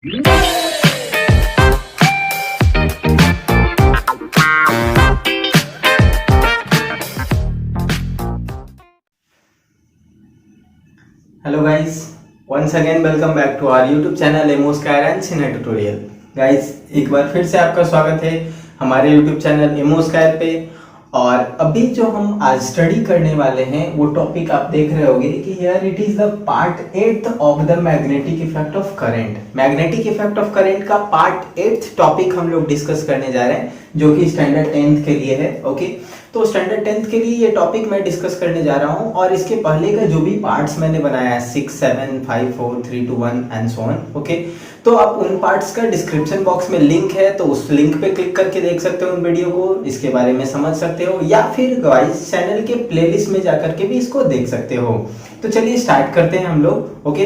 Hello guys, once again welcome back to our YouTube channel एमोस्कायर and cine tutorial. Guys एक बार फिर से आपका स्वागत है हमारे YouTube चैनल एमोस्कायर पे। और अभी जो हम आज स्टडी करने वाले हैं वो टॉपिक आप देख रहे होंगे कि here it is the part 8 of the magnetic effect of current. Magnetic effect of current का पार्ट 8 टॉपिक हम लोग डिस्कस करने जा रहे हैं जो कि स्टैंडर्ड 10th के लिए है। ओके, तो स्टैंडर्ड 10th के लिए ये टॉपिक मैं डिस्कस करने जा रहा हूँ और इसके पहले का जो भी पार्ट्स मैंने बनाया है 6, 7, 5, 4, 3, 2, 1 एंड सो ऑन। ओके, तो आप उन पार्ट्स का डिस्क्रिप्शन बॉक्स में लिंक है, तो उस लिंक पे क्लिक करके देख सकते हो उन वीडियो को, इसके बारे में समझ सकते हो, या फिर गाइस चैनल के प्लेलिस्ट में जाकर के भी इसको देख सकते हो। तो चलिए स्टार्ट करते हैं हम लोग। Okay,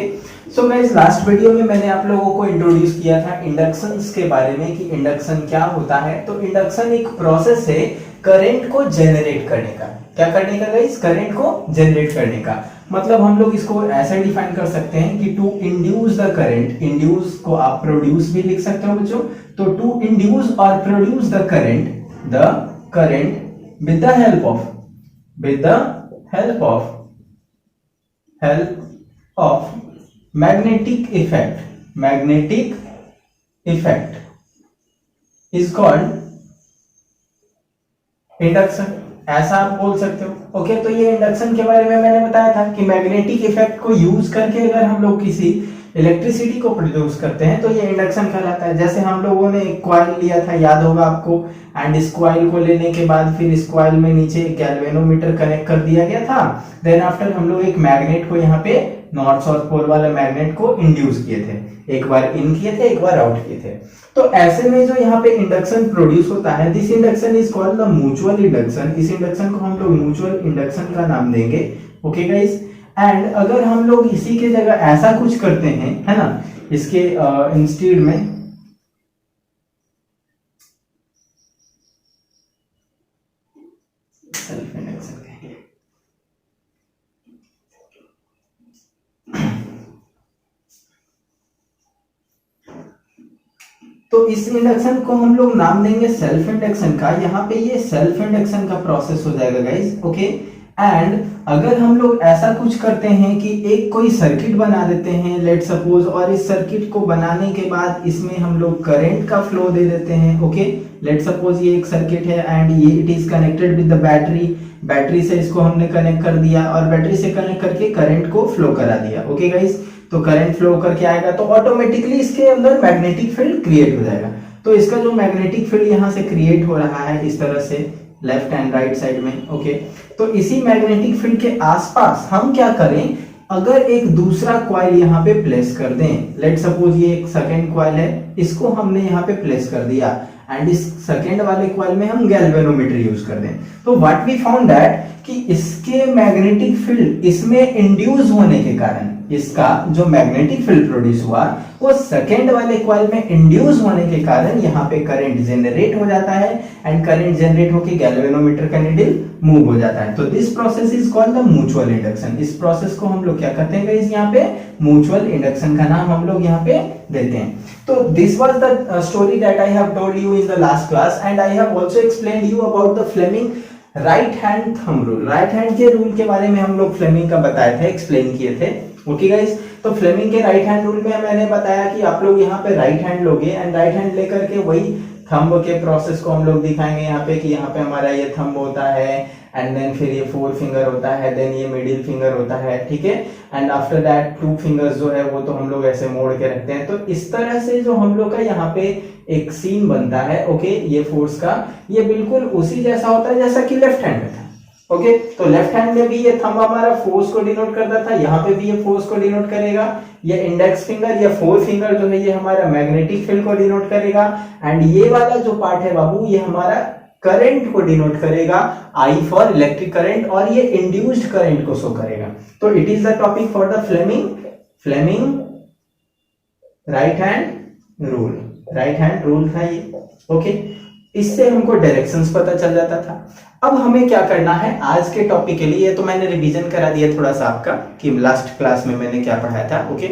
so guys last video में मैंने आप लोगों को इंट्रोड्यूस किया था इंडक्शंस के बारे में कि इंडक्शन क्या होता है। तो इंडक्शन एक प्रोसेस है करंट को जनरेट करने का। क्या करने का गाइस? करंट को जनरेट करने का। मतलब हम लोग इसको ऐसे डिफाइन कर सकते हैं कि to induce the current, induce को आप प्रोड्यूस भी लिख सकते हो बच्चों। तो टू इंड्यूस और produce the current with the help of magnetic effect is called induction, ऐसा आप बोल सकते हो। ओके, तो ये इंडक्शन के बारे में मैंने बताया था कि मैग्नेटिक इफेक्ट को यूज करके अगर हम लोग किसी इलेक्ट्रिसिटी को प्रोड्यूस करते हैं तो ये इंडक्शन कहलाता है। जैसे हम लोगों ने एक कॉइल लिया था, याद होगा आपको, एंड इस कॉइल को लेने के बाद फिर इस कॉइल में नीचे एक गैल्वेनोमीटर कनेक्ट कर दिया गया था। देन आफ्टर हम लोग एक मैग्नेट को यहाँ पे नॉर्थ साउथ पोल वाले मैग्नेट को इंड्यूस किए थे, एक बार इन किए थे, एक बार आउट किए थे। तो ऐसे में जो यहाँ पे इंडक्शन प्रोड्यूस होता है, this induction is called the mutual induction. इस इंडक्शन को हम लोग म्यूचुअल इंडक्शन का नाम देंगे। ओके गाइस, एंड अगर हम लोग इसी के जगह ऐसा कुछ करते हैं, है ना, इसके इंस्टेड में सेल्फ इंडक्शन कहेंगे। तो इस इंडक्शन को हम लोग नाम देंगे सेल्फ इंडक्शन का। यहाँ पे ये सेल्फ इंडक्शन का प्रोसेस हो जाएगा गाइस। ओके, एंड अगर हम लोग ऐसा कुछ करते हैं कि एक कोई सर्किट बना देते हैं लेट सपोज, और इस सर्किट को बनाने के बाद इसमें हम लोग करंट का फ्लो दे देते हैं। ओके, लेट सपोज ये एक सर्किट है एंड ये it is connected with the battery से इसको हमने कनेक्ट कर दिया और बैटरी से कनेक्ट करके करंट को फ्लो करा दिया। ओके गाइस, तो करंट फ्लो करके आएगा तो ऑटोमेटिकली इसके अंदर मैग्नेटिक फील्ड क्रिएट हो जाएगा। तो इसका जो मैग्नेटिक फील्ड यहाँ से क्रिएट हो रहा है इस तरह से लेफ्ट एंड राइट साइड में। ओके, तो इसी मैग्नेटिक फील्ड के आसपास हम क्या करें, अगर एक दूसरा कॉइल यहाँ पे प्लेस कर दें, लेट सपोज ये एक सेकेंड कॉइल है, इसको हमने यहाँ पे प्लेस कर दिया एंड इस सेकेंड वाले कॉइल में हम गैल्वेनोमीटर यूज कर दें, तो व्हाट वी फाउंड दैट कि इसके मैग्नेटिक फील्ड इसमें इंड्यूस होने के कारण इसका जो मैग्नेटिक फील्ड प्रोड्यूस हुआ वो सेकेंड वाले कॉइल में इंड्यूस होने के कारण यहाँ पे करंट जनरेट हो जाता है एंड करंट जनरेट होके गैल्वेनोमीटर का नीडल मूव हो जाता है। तो this process is called the mutual induction. इस प्रोसेस को हम लोग क्या करते हैं गाइस, यहाँ पे म्यूचुअल इंडक्शन का नाम हम लोग यहाँ पे देते हैं। तो this was the story that I have told you in the last class and I have also explained you about the Fleming right hand thumb rule. Right hand के रूल के बारे में हम लोग फ्लेमिंग का बताए थे, एक्सप्लेन किए थे। ओके गाइस, तो फ्लेमिंग के राइट हैंड रूल में मैंने बताया कि आप लोग यहाँ पे राइट हैंड लोगे एंड राइट हैंड लेकर के वही थंब के प्रोसेस को हम लोग दिखाएंगे यहाँ पे कि यहाँ पे हमारा ये थंब होता है एंड देन फिर ये 4 फिंगर होता है, देन ये मिडिल फिंगर होता है, ठीक है, एंड आफ्टर दैट 2 फिंगर्स जो है वो तो हम लोग ऐसे मोड़ के रखते हैं। तो इस तरह से जो हम लोग का यहाँ पे एक सीन बनता है, ओके, ये फोर्स का, ये बिल्कुल उसी जैसा होता है जैसा कि लेफ्ट हैंड में था। ओके, तो लेफ्ट हैंड में भी ये थंब हमारा फोर्स को डिनोट करता था, यहाँ पे भी ये फोर्स को डिनोट करेगा। ये इंडेक्स फिंगर या 4 फिंगर जो है ये हमारा मैग्नेटिक फील्ड को डिनोट करेगा एंड ये वाला जो पार्ट है बाबू ये हमारा करंट को डिनोट करेगा, आई फॉर इलेक्ट्रिक करंट, और ये इंड्यूस्ड करंट को शो करेगा। तो it is the topic for the Fleming right hand rule था ये। ओके, इससे हमको डायरेक्शंस पता चल जाता था। अब हमें क्या करना है आज के टॉपिक के लिए, तो मैंने रिवीजन करा दिया थोड़ा सा आपका कि लास्ट क्लास में मैंने क्या पढ़ाया था। ओके,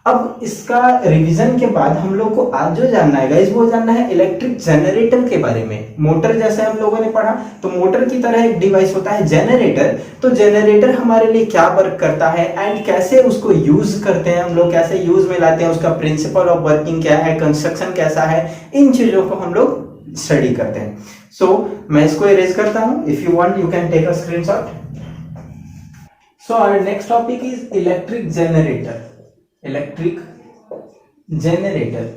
अब इसका रिवीजन के बाद हम लोग को आज जो जानना है गाइस, वो जानना है इलेक्ट्रिक जनरेटर के बारे में। मोटर जैसे हम लोगों ने पढ़ा, तो मोटर की तरह एक डिवाइस होता है जनरेटर। तो जनरेटर हमारे लिए क्या वर्क करता है एंड कैसे उसको यूज करते हैं हम लोग, कैसे यूज में लाते हैं, उसका प्रिंसिपल ऑफ वर्किंग क्या है, कंस्ट्रक्शन कैसा है, इन चीजों को हम लोग स्टडी करते हैं। सो मैं इसको इरेज करता हूं। If you want you can take a screenshot. So our next topic is electric generator. Electric generator,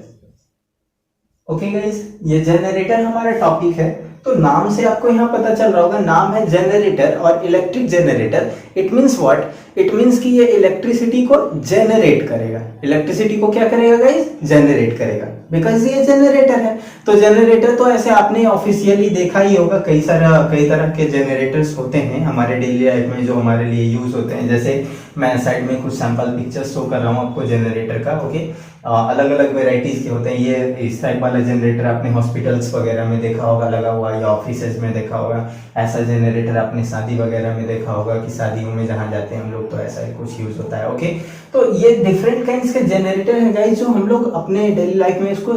okay guys, ये जनरेटर हमारा टॉपिक है। तो नाम से आपको यहां पता चल रहा होगा, नाम है जनरेटर और electric generator. It means what? It means कि ये इलेक्ट्रिसिटी को जनरेट करेगा। इलेक्ट्रिसिटी को क्या करेगा गाइस? जनरेट करेगा, बिकॉज ये जनरेटर है। तो जनरेटर तो ऐसे आपने ऑफिशियली देखा ही होगा, कई तरह के जनरेटर्स होते हैं हमारे डेली लाइफ में जो हमारे लिए यूज होते हैं। जैसे मैं साइड में कुछ सैंपल पिक्चर्स शो कर रहा हूँ आपको जनरेटर का, ओके। अलग अलग वेराइटीज के होते हैं। ये इस टाइप वाला जनरेटर आपने हॉस्पिटल्स वगैरह में देखा होगा लगा हुआ, या ऑफिसेज में देखा होगा। ऐसा जनरेटर आपने शादी वगैरह में देखा होगा कि शादियों में जहाँ जाते हैं हम लोग, तो ऐसा ही कुछ यूज होता है, ओके। तो ये डिफरेंट काइंड्स के जनरेटर हैं गाइस, जो हम लोग अपने डेली लाइफ में इसको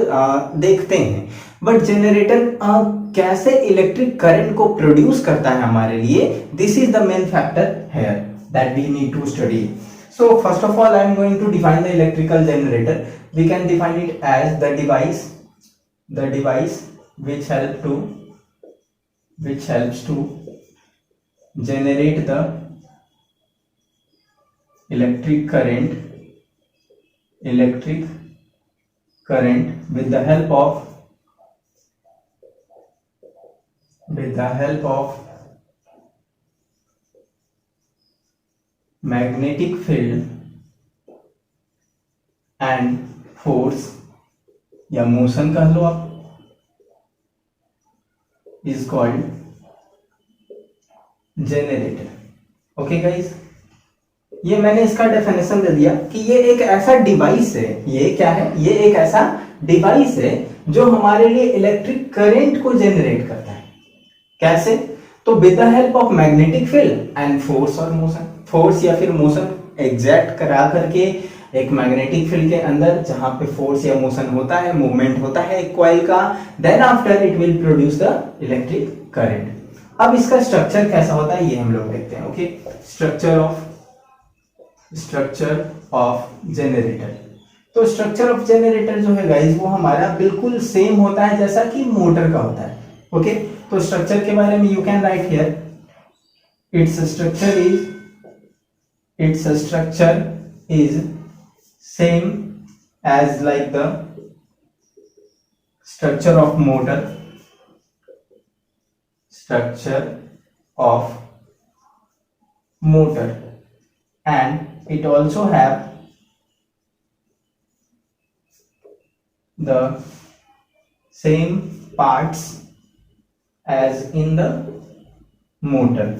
देखते हैं। बट जनरेटर कैसे इलेक्ट्रिक करंट को प्रोड्यूस करता है हमारे लिए, this is the main factor here that we need to study. So first of all I am going to define the electrical generator. We can define it as the device which helps to generate the electric current with the help of magnetic field and force या motion कह लो आप, is called generator. Okay guys, ये मैंने इसका definition दे दिया कि ये एक ऐसा डिवाइस है। ये क्या है? ये एक ऐसा डिवाइस है जो हमारे लिए इलेक्ट्रिक करंट को जनरेट करता है। कैसे? तो with the help of magnetic field and force और मोशन। फोर्स या फिर मोशन एग्जैक्ट करा करके एक मैग्नेटिक फील्ड के अंदर जहां पे फोर्स या मोशन होता है, मूवमेंट होता है एक कॉइल का, then after it will produce the electric current. अब इसका स्ट्रक्चर कैसा होता है ये हम लोग देखते हैं, ओके। Structure of generator. तो स्ट्रक्चर ऑफ जनरेटर जो है गाइस, वो हमारा बिल्कुल सेम होता है जैसा कि मोटर का होता है, ओके। तो स्ट्रक्चर के बारे में you can right here, its structure is same as like the structure of motor, and it also have the same parts as in the motor.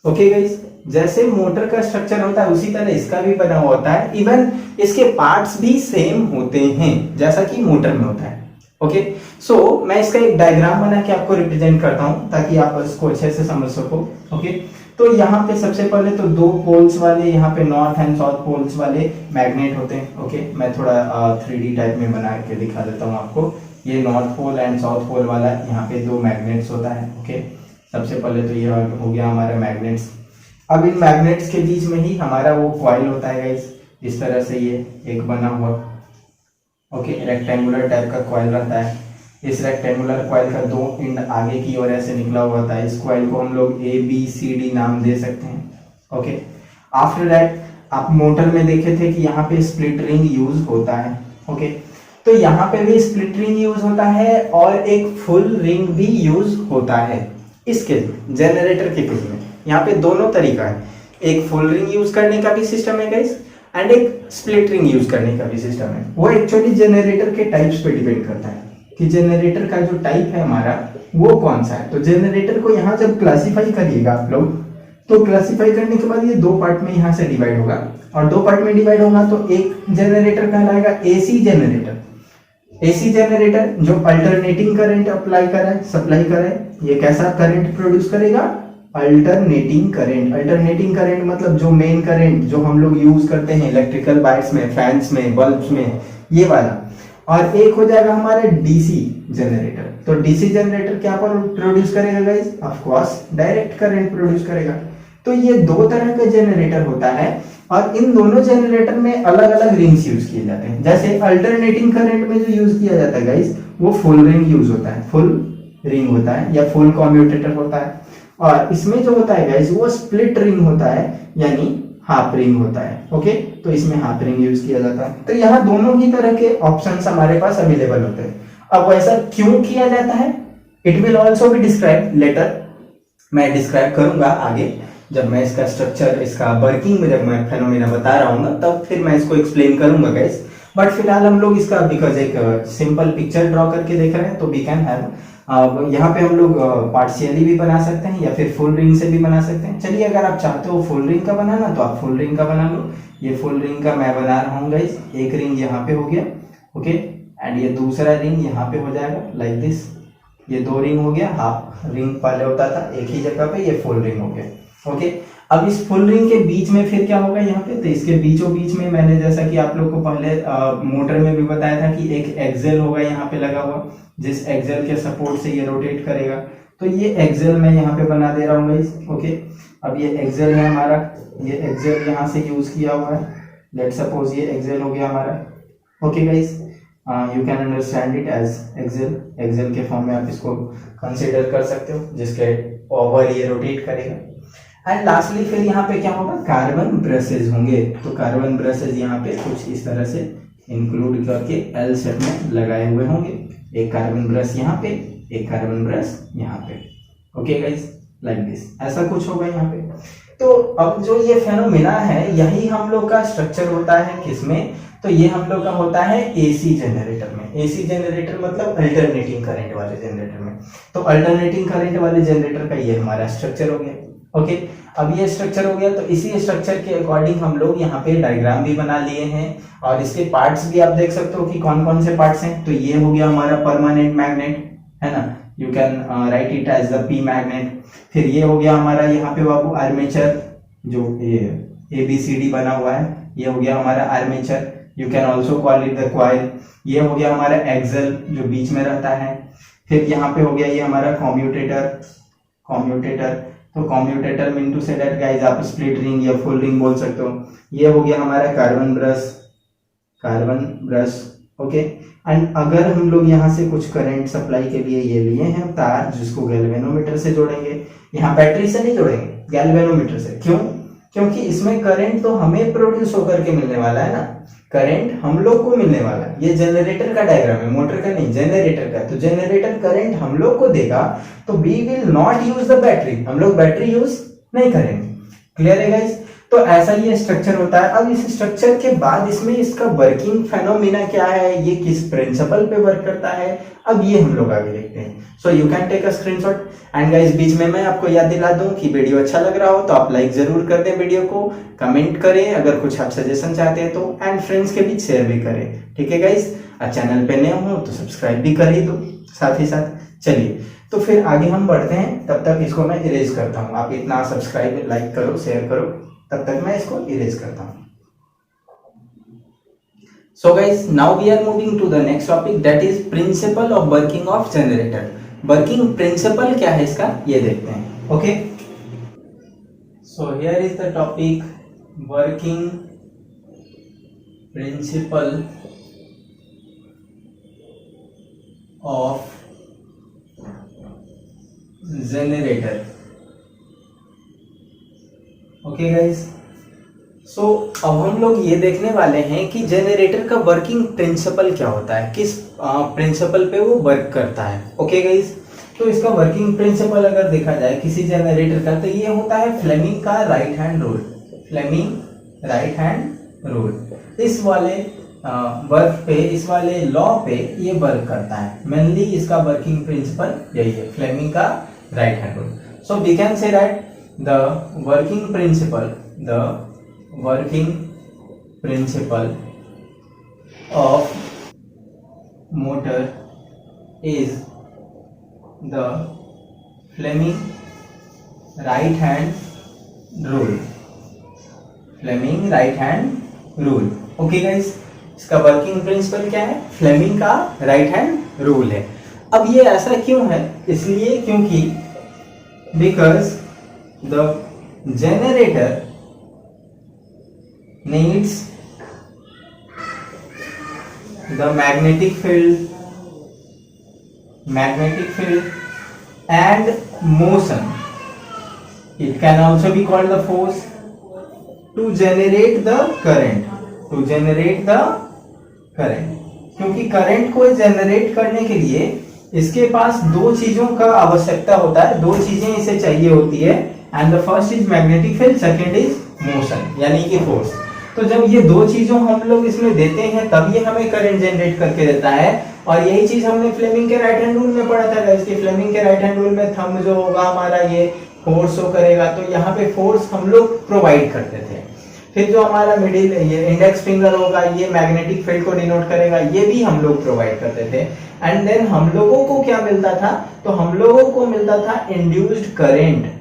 Okay guys, जैसे मोटर का structure होता है उसी तरह इसका भी बना हुआ होता है। इवन इसके पार्ट्स भी सेम होते हैं जैसा कि मोटर में होता है, ओके। सो मैं इसका एक डायग्राम बना के आपको रिप्रेजेंट करता हूं ताकि आप इसको अच्छे से समझ सको, ओके। तो यहाँ पे सबसे पहले तो दो पोल्स वाले, यहाँ पे नॉर्थ एंड साउथ पोल्स वाले मैग्नेट होते हैं, ओके। मैं थोड़ा 3D टाइप में बना के दिखा देता हूँ आपको। ये north pole and south pole वाला, यहाँ पे दो मैग्नेट्स होता है, ओके। सबसे पहले तो ये हो गया हमारा मैग्नेट्स। अब इन मैग्नेट्स के बीच में ही हमारा वो कॉइल होता है गाइस, इस तरह से ये एक बना हुआ, ओके, रेक्टेंगुलर टाइप का कॉइल रहता है। इस रेक्टेंगुलर कॉइल का दो एंड आगे की ओर ऐसे निकला हुआ होता है। इस कॉइल को हम लोग ABCD नाम दे सकते हैं, ओके। आफ्टर दैट आप मोटर में देखे थे कि यहाँ पे स्प्लिट रिंग यूज होता है, ओके। तो यहाँ पे भी स्प्लिट रिंग यूज होता है और एक फुल रिंग भी यूज होता है इसके जनरेटर के केस में। यहाँ पे दोनों तरीका है, एक फुल रिंग यूज करने का भी सिस्टम है गाइस एंड एक स्प्लिट रिंग यूज करने का भी सिस्टम है। वो एक्चुअली जनरेटर के टाइप्स पे डिपेंड करता है कि जनरेटर का जो टाइप है हमारा वो कौन सा है। तो जनरेटर को यहाँ जब क्लासिफाई करिएगा आप लोग, तो क्लासिफाई करने के बाद ये दो पार्ट में यहाँ से डिवाइड होगा, और दो पार्ट में डिवाइड होगा तो एक जनरेटर कहलाएगा AC जनरेटर। AC जनरेटर जो अल्टरनेटिंग करंट सप्लाई करे, ये कैसा करंट प्रोड्यूस करेगा? अल्टरनेटिंग करंट मतलब जो मेन करंट जो हम लोग यूज करते हैं इलेक्ट्रिकल वायर्स में, फैंस में, बल्ब्स में, ये वाला। और एक हो जाएगा हमारे डीसी जनरेटर। तो डीसी जनरेटर क्या प्रोड्यूस करेगा guys? Of course direct current produce करेगा। तो ये दो तरह का जनरेटर होता है और इन दोनों जनरेटर में अलग अलग रिंग्स यूज किए जाते हैं। जैसे अल्टरनेटिंग करंट में जो यूज किया जाता है गाइस, वो फुल रिंग यूज होता है, फुल रिंग होता है या फुल कम्यूटेटर होता है। और इसमें जो होता है गाइस वो स्प्लिट रिंग होता है, यानी हाफ रिंग होता है। ओके, तो इसमें हाफ रिंग यूज किया जाता है। तो यहाँ दोनों ही तरह के ऑप्शंस हमारे पास अवेलेबल होते हैं। अब ऐसा क्यों किया जाता है, it will also be describe later. मैं डिस्क्राइब करूंगा आगे, जब मैं इसका स्ट्रक्चर, इसका वर्किंग में जब मैं फेनोमेना बता रहा हूँ ना, तब फिर मैं इसको एक्सप्लेन करूंगा गाइस। बट फिलहाल हम लोग इसका बिकॉज एक सिंपल पिक्चर ड्रॉ करके देख रहे हैं, तो वी कैन हैव यहाँ पे हम लोग पार्शियली भी बना सकते हैं या फिर फुल रिंग से भी बना सकते हैं। चलिए, अगर आप चाहते हो फुल रिंग का बनाना तो आप फुल रिंग का बना लो। ये फुल रिंग का मैं बना रहा हूँ गाइस। एक रिंग यहाँ पे हो गया, ओके, एंड ये दूसरा रिंग यहाँ पे हो जाएगा लाइक दिस। ये दो रिंग हो गया, हाफ रिंग पहले होता था एक ही जगह पे, ये फुल रिंग हो गया। ओके, अब इस फुल रिंग के बीच में फिर क्या होगा यहाँ पे, तो इसके बीचों बीच में मैंने जैसा कि आप लोग को पहले मोटर में भी बताया था कि एक एक्सेल होगा यहाँ पे लगा हुआ, जिस एक्सेल के सपोर्ट से ये रोटेट करेगा। तो ये एक्सेल मैं यहाँ पे बना दे रहा हूँ गाइस। ओके, अब ये एक्सेल है हमारा, ये एक्सेल यहाँ से यूज किया हुआ है। लेट सपोज ये एक्सेल हो गया हमारा। Okay guys, you can understand it as axle. Axle के फॉर्म में आप इसको कंसिडर कर सकते हो, जिसके ओवर ये रोटेट करेगा। एंड लास्टली फिर यहाँ पे क्या होगा, कार्बन ब्रशेज होंगे। तो कार्बन ब्रशेज यहाँ पे कुछ इस तरह से इंक्लूड करके एल शेप में लगाए हुए होंगे। एक कार्बन ब्रश यहाँ पे, एक कार्बन ब्रश यहाँ पे। ओके गाइस, लाइक दिस, ऐसा कुछ होगा यहाँ पे। तो अब जो ये फेनोमेना है, यही हम लोग का स्ट्रक्चर होता है किसमें, तो ये हम लोग का होता है एसी जनरेटर में। एसी जनरेटर मतलब अल्टरनेटिंग करंट वाले जनरेटर में। तो अल्टरनेटिंग करंट वाले जनरेटर का ये हमारा स्ट्रक्चर हो गया। ओके, अब ये स्ट्रक्चर हो गया। तो इसी स्ट्रक्चर के अकॉर्डिंग हम लोग यहाँ पे डायग्राम भी बना लिए हैं और इसके पार्ट्स भी आप देख सकते हो कि कौन कौन से पार्ट्स हैं। तो ये हो गया हमारा परमानेंट मैग्नेट, है ना, you can write it as the P magnet. फिर ये हो गया हमारा यहाँ पे बाबू आर्मेचर, जो ABCD बना हुआ है, ये हो गया हमारा armature. You can also call it the coil. ये हो गया हमारा एक्सेल जो बीच में रहता है। फिर यहाँ पे हो गया ये हमारा कॉम्यूटेटर। तो commutator mean to say that guys, आप स्प्लिट रिंग या फुल रिंग बोल सकते हो। ये हो गया हमारा कार्बन ब्रश। ओके, एंड अगर हम लोग यहाँ से कुछ करंट सप्लाई के लिए ये लिए हैं तार, जिसको गैल्वेनोमीटर से जोड़ेंगे। यहाँ बैटरी से नहीं जोड़ेंगे, गैल्वेनोमीटर से। क्यों? क्योंकि इसमें करंट तो हमें प्रोड्यूस होकर के मिलने वाला है ना, करंट हम लोग को मिलने वाला है। ये जनरेटर का डायग्राम है, मोटर का नहीं, जनरेटर का। तो जनरेटर करंट हम लोग को देगा, तो we will not use the battery, हम लोग बैटरी यूज नहीं करेंगे। क्लियर है गाइस? तो ऐसा ये स्ट्रक्चर होता है। अब इस स्ट्रक्चर के बाद इसमें इसका वर्किंग फेनोमेना क्या है, ये किस प्रिंसिपल पे वर्क करता है, अब ये हम लोग आगे देखते हैं। So you can take a screenshot. And guys, बीच में मैं आपको याद दिला दूं कि वीडियो अच्छा लग रहा हो तो आप लाइक जरूर कर दें वीडियो को, कमेंट करें अगर कुछ आप सजेशन चाहते हैं तो, एंड फ्रेंड्स के बीच शेयर भी करें। ठीक है गाइस, चैनल पे नए हो तो सब्सक्राइब भी कर ही दो साथ ही साथ। चलिए, तो फिर आगे हम बढ़ते हैं। तब तक इसको मैं इरेज करता हूँ। आप इतना सब्सक्राइब, लाइक करो, शेयर करो, तब तक मैं इसको इरेज करता हूँ। So guys, now we are moving to the next topic, that is principle of working of generator. Working principle क्या है इसका, ये देखते हैं। Okay, so here is the topic, working principle of generator. Okay guys, सो अब हम लोग ये देखने वाले हैं कि जनरेटर का वर्किंग प्रिंसिपल क्या होता है, किस प्रिंसिपल पे वो वर्क करता है। ओके गाइस, तो इसका वर्किंग प्रिंसिपल अगर देखा जाए किसी जनरेटर का, तो ये होता है फ्लेमिंग का right hand rule. Fleming right hand rule इस वाले वर्क पे, इस वाले लॉ पे ये वर्क करता है। मेनली इसका वर्किंग प्रिंसिपल यही है, फ्लेमिंग का right hand rule. So we can say that the working principle of motor is the Fleming right hand rule, Fleming right hand rule. Okay guys, इसका working principle क्या है? Fleming का right hand rule है। अब ये ऐसा क्यों है? इसलिए क्योंकि because the generator needs the magnetic field and motion, it can also be called the force, to generate the current, क्योंकि करंट को जनरेट करने के लिए इसके पास दो चीजों का आवश्यकता होता है, दो चीजें इसे चाहिए होती है। And the first is magnetic field, second is motion यानी कि फोर्स। तो जब ये दो चीजों हम लोग इसमें देते हैं तब ये हमें करंट जनरेट करके देता है। और यही चीज हमने फ्लेमिंग के राइट हैंड रूल में पढ़ा था। इसके फ्लेमिंग के राइट हैंड रूल में थंब जो होगा हमारा ये फोर्स शो करेगा, तो यहाँ पे फोर्स हम लोग प्रोवाइड करते थे। फिर जो हमारा मिडिल ये इंडेक्स फिंगर होगा ये मैग्नेटिक फील्ड को डिनोट करेगा, ये भी हम लोग प्रोवाइड करते थे। एंड देन हम लोगों को क्या मिलता था? तो हम लोगों को मिलता था इंड्यूस्ड करंट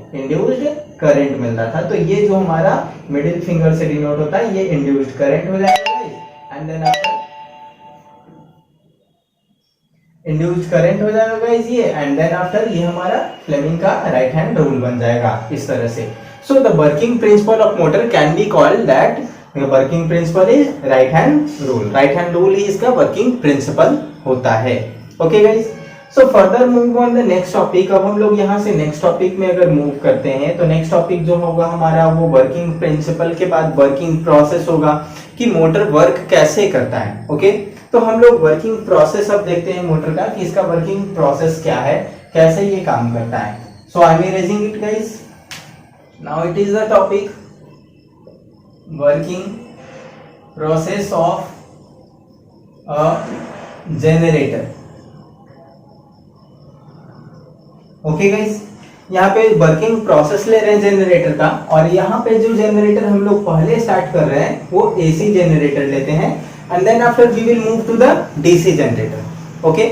मिलता था। तो ये जो हमारा मिडिल फिंगर से डिनोट होता है ये इंड्यूस्ड करंट हो जाएगा। And then after induced current हो जाएगा गाइस ये। एंड देन आफ्टर ये हमारा फ्लेमिंग का राइट हैंड रूल बन जाएगा इस तरह से। So the working principle of motor can be called that the working principle is right hand rule. Right hand rule ही इसका वर्किंग प्रिंसिपल होता है। Okay guys, so further move on the next topic. अब हम लोग यहाँ से next topic में अगर मूव करते हैं तो नेक्स्ट टॉपिक जो होगा हमारा वो वर्किंग प्रिंसिपल के बाद वर्किंग प्रोसेस होगा कि मोटर वर्क कैसे करता है। ओके, तो हम लोग वर्किंग प्रोसेस अब देखते हैं मोटर का कि इसका वर्किंग प्रोसेस क्या है, कैसे ये काम करता है। So I am erasing it guys, now it is the topic working process of a generator. Okay guys, यहाँ पे वर्किंग प्रोसेस ले रहे हैं जनरेटर का, और यहाँ पे जो जनरेटर हम लोग पहले स्टार्ट कर रहे हैं वो एसी जनरेटर लेते हैं। And then after we will move to the DC generator. Okay,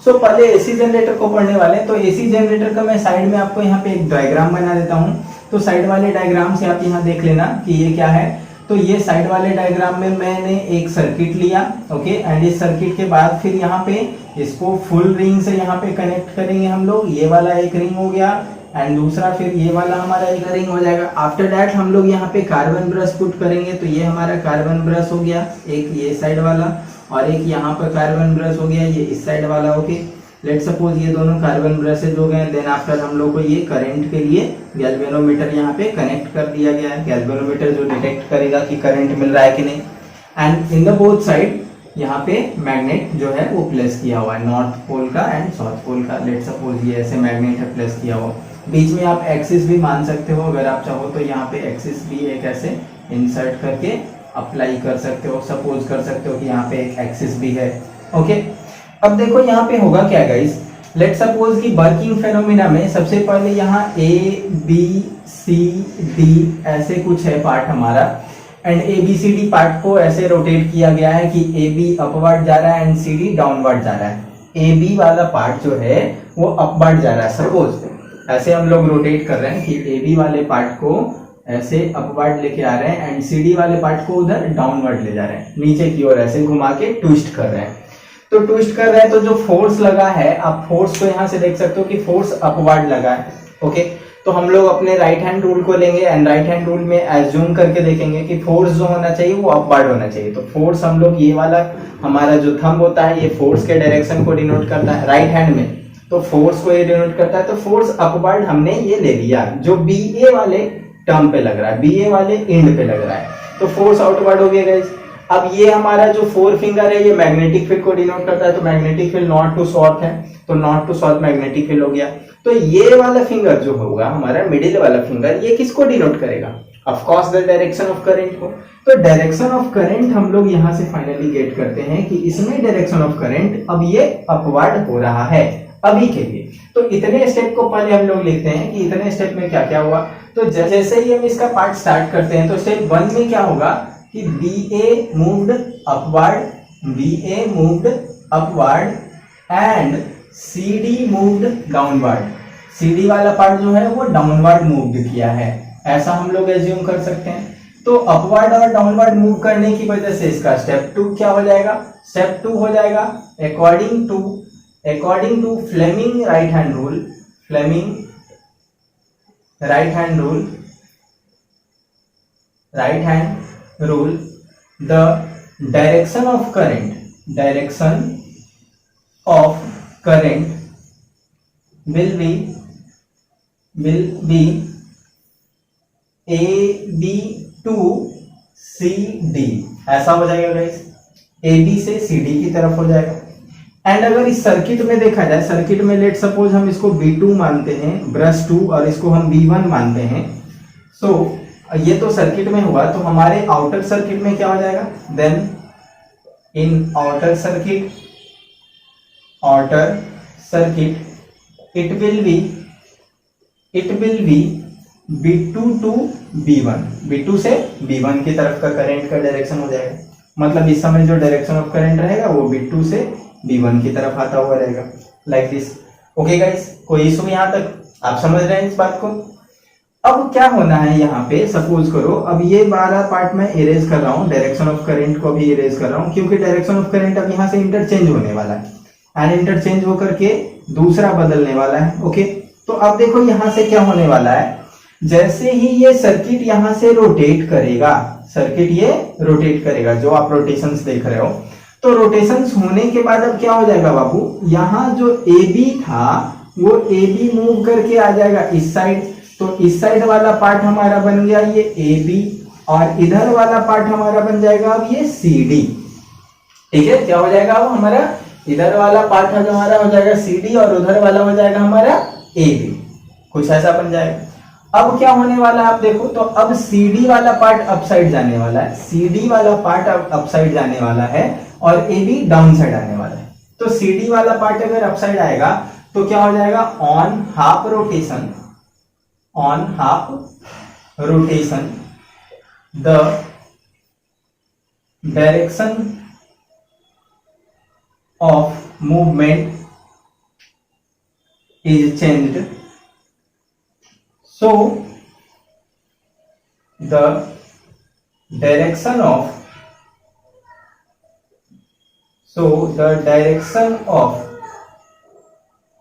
so पहले एसी जनरेटर को पढ़ने वाले हैं। तो एसी जनरेटर का मैं साइड में आपको यहाँ पे एक डायग्राम बना देता हूँ। तो साइड वाले डायग्राम से आप यहाँ देख लेना कि ये क्या है। तो ये साइड वाले डायग्राम में मैंने एक सर्किट लिया। ओके, एंड इस सर्किट के बाद फिर यहाँ पे इसको फुल रिंग से यहाँ पे कनेक्ट करेंगे हम लोग। ये वाला एक रिंग हो गया एंड दूसरा फिर ये वाला हमारा एक रिंग हो जाएगा। आफ्टर दैट हम लोग यहाँ पे कार्बन ब्रश पुट करेंगे। तो ये हमारा कार्बन ब्रश हो गया, एक ये साइड वाला, और एक यहाँ पर कार्बन ब्रश हो गया ये इस साइड वाला। ओके, लेट सपोज ये दोनों कार्बन ब्रशेज हो गए। देन आफ्टर हम लोग को ये करंट के लिए गैल्वेनोमीटर यहाँ पे कनेक्ट कर दिया गया है। गैल्वेनोमीटर जो डिटेक्ट करेगा कि करंट मिल रहा है कि नहीं। And in the both side यहाँ पे मैग्नेट जो है वो प्लेस किया हुआ है, नॉर्थ पोल का एंड साउथ पोल का। लेट सपोज ये ऐसे मैग्नेट है प्लेस किया हुआ। बीच में आप एक्सिस भी मान सकते हो अगर आप चाहो तो। यहाँ पे एक्सिस भी एक ऐसे इंसर्ट करके अप्लाई कर सकते हो। सपोज कर सकते हो कि यहाँ पे एक एक्सिस भी है। ओके, अब देखो यहाँ पे होगा क्या गाइस। लेट सपोज कि वर्किंग फेनोमेना में सबसे पहले यहाँ ए बी सी डी ऐसे कुछ है पार्ट हमारा। And A B C D part को ऐसे रोटेट किया गया है कि ए बी अपवर्ड जा रहा है एंड सी डी डाउनवर्ड जा रहा है। ए बी वाला पार्ट जो है वो अपवर्ड जा रहा है। सपोज ऐसे हम लोग रोटेट कर रहे हैं कि ए बी वाले पार्ट को ऐसे अपवर्ड लेके आ रहे हैं एंड सी डी वाले पार्ट को उधर डाउनवर्ड ले जा रहे हैं, नीचे की ओर ऐसे घुमा के ट्विस्ट कर रहे हैं। तो ट्विस्ट कर रहे हैं तो जो फोर्स लगा है, आप फोर्स को यहाँ से देख सकते हो कि फोर्स अपवर्ड लगा है। ओके, तो हम लोग अपने राइट हैंड रूल को लेंगे एंड राइट हैंड रूल में एज्यूम करके देखेंगे कि फोर्स जो होना चाहिए वो अपवर्ड होना चाहिए। तो फोर्स हम लोग ये वाला हमारा जो थंब होता है ये फोर्स के डायरेक्शन को डिनोट करता है राइट हैंड में, तो फोर्स को ये डिनोट करता है। तो फोर्स अपवर्ड हमने ये ले लिया जो बी ए वाले टर्म पे लग रहा है, बी ए वाले एंड पे लग रहा है। तो फोर्स आउटवर्ड हो गया गाइस। अब ये हमारा जो फोर फिंगर है ये मैग्नेटिक फील्ड को डिनोट करता है। तो magnetic field north to south है, तो north to south magnetic field हो गया। तो ये वाला फिंगर जो होगा हमारा मिडिल वाला फिंगर, ये किसको डिनोट करेगा? Of course the direction of current को। तो डायरेक्शन ऑफ करंट हम लोग यहाँ से फाइनली गेट करते हैं कि इसमें डायरेक्शन ऑफ करंट अब ये अपवर्ड हो रहा है अभी के लिए। तो इतने स्टेप को पहले हम लोग लिखते हैं कि इतने स्टेप में क्या क्या हुआ। तो जैसे ही हम इसका पार्ट स्टार्ट करते हैं तो स्टेप 1 में क्या होगा कि BA moved upward and CD moved downward। CD वाला पार्ट जो है वो डाउनवर्ड मूव किया है, ऐसा हम लोग एज्यूम कर सकते हैं। तो अपवर्ड और डाउनवर्ड मूव करने की वजह से इसका स्टेप 2 क्या हो जाएगा, स्टेप 2 हो जाएगा according to Fleming right hand rule, the direction of current will be AB to CD, ऐसा हो जाएगा गाइस, AB से CD की तरफ हो जाएगा। एंड अगर इस सर्किट में देखा जाए, सर्किट में लेट सपोज हम इसको B2 मानते हैं, ब्रश 2, और इसको हम B1 मानते हैं। सो ये तो सर्किट में हुआ, तो हमारे आउटर सर्किट में क्या हो जाएगा, then in outer circuit it will be B2 to B1, B2 से B1 की तरफ का करंट का डायरेक्शन हो जाएगा। मतलब इस समय जो डायरेक्शन ऑफ करंट रहेगा वो B2 से B1 की तरफ आता हुआ रहेगा, लाइक दिस। ओके गाइस, कोई इशू यहाँ तक, आप समझ रहे हैं इस बात को। अब क्या होना है यहाँ पे, सपोज करो अब ये 12 पार्ट में इरेज कर रहा हूँ, डायरेक्शन ऑफ करंट को भी इरेज कर रहा हूँ, क्योंकि डायरेक्शन ऑफ करंट अब यहाँ से इंटरचेंज होने वाला है, एंड इंटरचेंज होकर के दूसरा बदलने वाला है। ओके, तो अब देखो यहाँ से क्या होने वाला है, जैसे ही ये सर्किट यहाँ से रोटेट करेगा, जो आप रोटेशंस देख रहे हो, तो रोटेशंस होने के बाद अब क्या हो जाएगा बाबू, यहाँ जो AB था वो AB मूव करके आ जाएगा इस साइड, तो इस साइड वाला पार्ट हमारा बन गया ये AB, और इधर वाला पार्ट हमारा बन जाएगा अब ये CD। ठीक है, क्या हो जाएगा अब हमारा, इधर वाला पार्ट हमारा हो जाएगा CD और उधर वाला हो जाएगा हमारा AB, कुछ ऐसा बन जाएगा। अब क्या होने वाला है आप देखो, तो अब CD वाला पार्ट अपसाइड जाने वाला है, और AB डाउन साइड आने वाला है। तो CD वाला पार्ट अगर अपसाइड आएगा तो क्या हो जाएगा, on half rotation the direction of movement is changed, so the direction of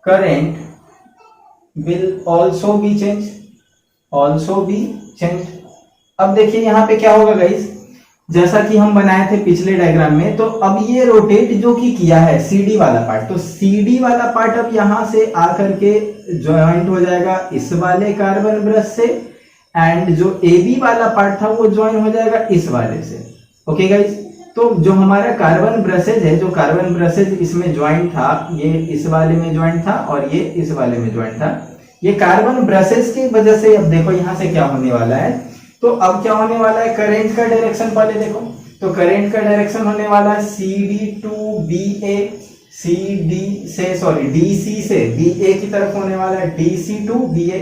current will also be changed। अब देखिए यहाँ पे क्या होगा गाइस, जैसा कि हम बनाए थे पिछले डायग्राम में, तो अब ये रोटेट जो कि किया है CD वाला पार्ट, तो CD वाला पार्ट अब यहां से आकर के ज्वाइंट हो जाएगा इस वाले कार्बन ब्रश से, एंड जो AB वाला पार्ट था वो ज्वाइन हो जाएगा इस वाले से। ओके गाइस, तो जो हमारा कार्बन ब्रशेज है, जो कार्बन ब्रशेज इसमें ज्वाइंट था, ये इस वाले में ज्वाइंट था और ये इस वाले में ज्वाइंट था, ये कार्बन ब्रशेज की वजह से अब देखो यहां से क्या होने वाला है, तो अब क्या होने वाला है, करंट का डायरेक्शन पहले देखो, तो करंट का डायरेक्शन होने वाला है CD to BA, DC से BA की तरफ होने वाला है, DC to BA,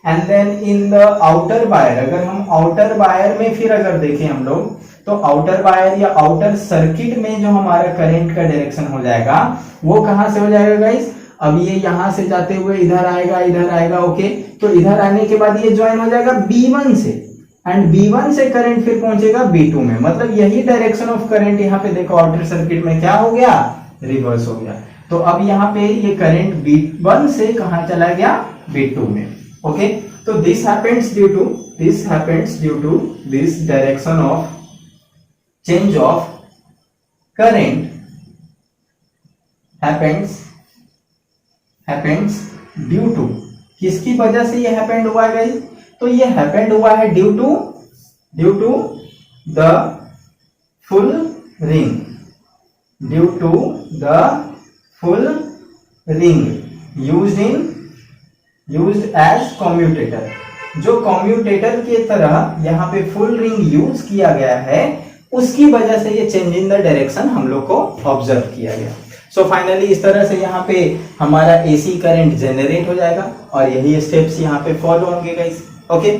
and then in the outer wire, अगर हम आउटर वायर में फिर अगर देखें हम लोग, तो आउटर वायर या आउटर सर्किट में जो हमारा करंट का डायरेक्शन हो जाएगा वो कहां से हो जाएगा गाइस, अब ये यहां से जाते हुए इधर आएगा। ओके, तो इधर आने के बाद ये ज्वाइन हो जाएगा B1 से, एंड B1 से करंट फिर पहुंचेगा B2 में, मतलब यही डायरेक्शन ऑफ करंट यहाँ पे देखो आउटर सर्किट में क्या हो गया, रिवर्स हो गया। तो अब यहाँ पे ये करंट B1 से कहां चला गया, B2 में। ओके, तो this happens due to this direction of change of current happens due to, किसकी वजह से ये हैपेंड हुआ है गाइस, तो ये हैपेंड हुआ है due to the full ring used as commutator, जो कम्यूटेटर की तरह यहाँ पे फुल रिंग यूज किया गया है, उसकी वजह से ये चेंज इन द डायरेक्शन हम लोग को ऑब्जर्व किया गया। सो फाइनली इस तरह से यहाँ पे हमारा AC करंट जनरेट हो जाएगा और यही स्टेप्स यहाँ पे फॉलो होंगे गाइस। ओके,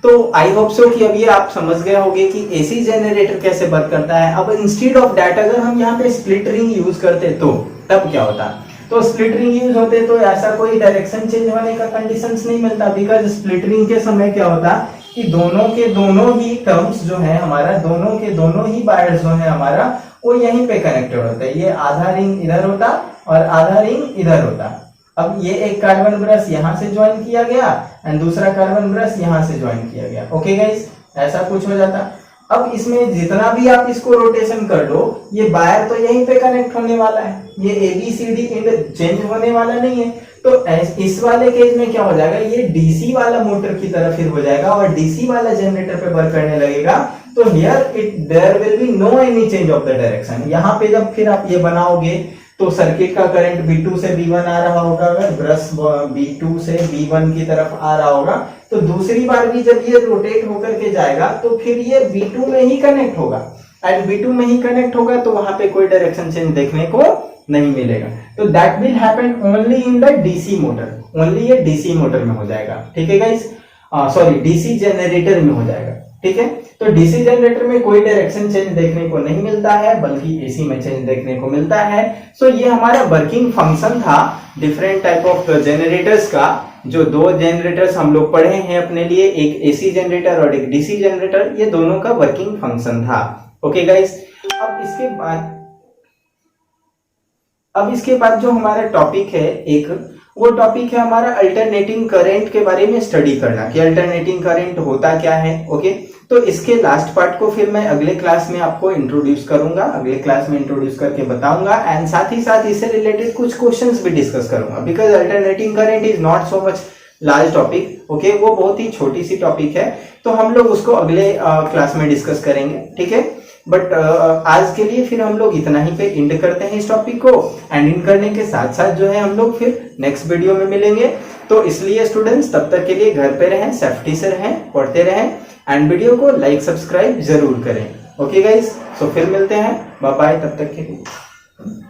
तो आई होप सो कि अब ये आप समझ गए होंगे कि AC जनरेटर कैसे वर्क करता है। अब इंस्टेड ऑफ दैट अगर हम यहाँ पे स्प्लिट रिंग यूज करते तो तब क्या होता, तो स्प्लिट रिंग यूज होते तो ऐसा कोई डायरेक्शन चेंज होने का कंडीशंस नहीं मिलता, बिकॉज स्प्लिट रिंग के समय क्या होता कि दोनों के दोनों ही टर्म्स जो है हमारा, दोनों के दोनों ही वायर्स जो है हमारा वो यहीं पे कनेक्टेड होता है। ये आधा रिंग इधर होता और आधा रिंग इधर होता। अब ये एक कार्बन ब्रश यहां से ज्वाइन किया गया एंड दूसरा कार्बन ब्रश यहां से ज्वाइन किया गया। ओके गाइस, ऐसा कुछ हो जाता। अब इसमें जितना भी आप इसको रोटेशन कर लो, ये वायर तो यहीं पे कनेक्ट होने वाला है, ये ABCD एंड चेंज होने वाला नहीं है। तो इस वाले केस में क्या हो जाएगा, ये डीसी वाला मोटर की तरफ फिर हो जाएगा और डीसी वाला जनरेटर पे वर्क करने लगेगा। तो here there will be no any change of the direction. यहाँ पे जब फिर आप ये बनाओगे तो सर्किट का करंट B2 से B1 आ रहा होगा, अगर ब्रश B2 से B1 की तरफ आ रहा होगा तो दूसरी बार भी जब ये रोटेट होकर के जाएगा तो फिर ये B2 में ही कनेक्ट होगा एंड B2 में ही कनेक्ट होगा तो वहां पे कोई डायरेक्शन चेंज देखने को नहीं मिलेगा। तो that will happen only in the DC motor, only ये डीसी मोटर में हो जाएगा। ठीक है गाइस, सॉरी डीसी जनरेटर में हो जाएगा। ठीक है, तो डीसी जनरेटर में कोई डायरेक्शन चेंज देखने को नहीं मिलता है, बल्कि एसी में चेंज देखने को मिलता है। सो ये हमारा वर्किंग फंक्शन था डिफरेंट टाइप ऑफ जनरेटर्स का, जो दो जनरेटर्स हम लोग पढ़े हैं अपने लिए, एक एसी जनरेटर और एक डीसी जनरेटर, ये दोनों का वर्किंग फंक्शन था। ओके गाइस, अब इसके बाद जो हमारा टॉपिक है एक, वो टॉपिक है हमारा अल्टरनेटिंग करंट के बारे में स्टडी करना कि अल्टरनेटिंग करंट होता क्या है। ओके, तो इसके लास्ट पार्ट को फिर मैं अगले क्लास में आपको इंट्रोड्यूस करूंगा, अगले क्लास में इंट्रोड्यूस करके बताऊंगा एंड साथ ही साथ इससे रिलेटेड कुछ क्वेश्चंस भी डिस्कस करूंगा, because alternating current is not so much large topic. Okay, वो बहुत ही छोटी सी टॉपिक है, तो हम लोग उसको अगले क्लास में डिस्कस करेंगे। ठीक है, बट आज के लिए फिर हम लोग इतना ही पे एंड करते हैं इस टॉपिक को, एंड इन करने के साथ साथ जो है हम लोग फिर नेक्स्ट वीडियो में मिलेंगे। तो इसलिए स्टूडेंट्स तब तक के लिए घर पे रहें, सेफ्टी से रहें, पढ़ते रहें एंड वीडियो को लाइक सब्सक्राइब जरूर करें। ओके गाइस, सो फिर मिलते हैं, बाय बाय, तब तक के लिए।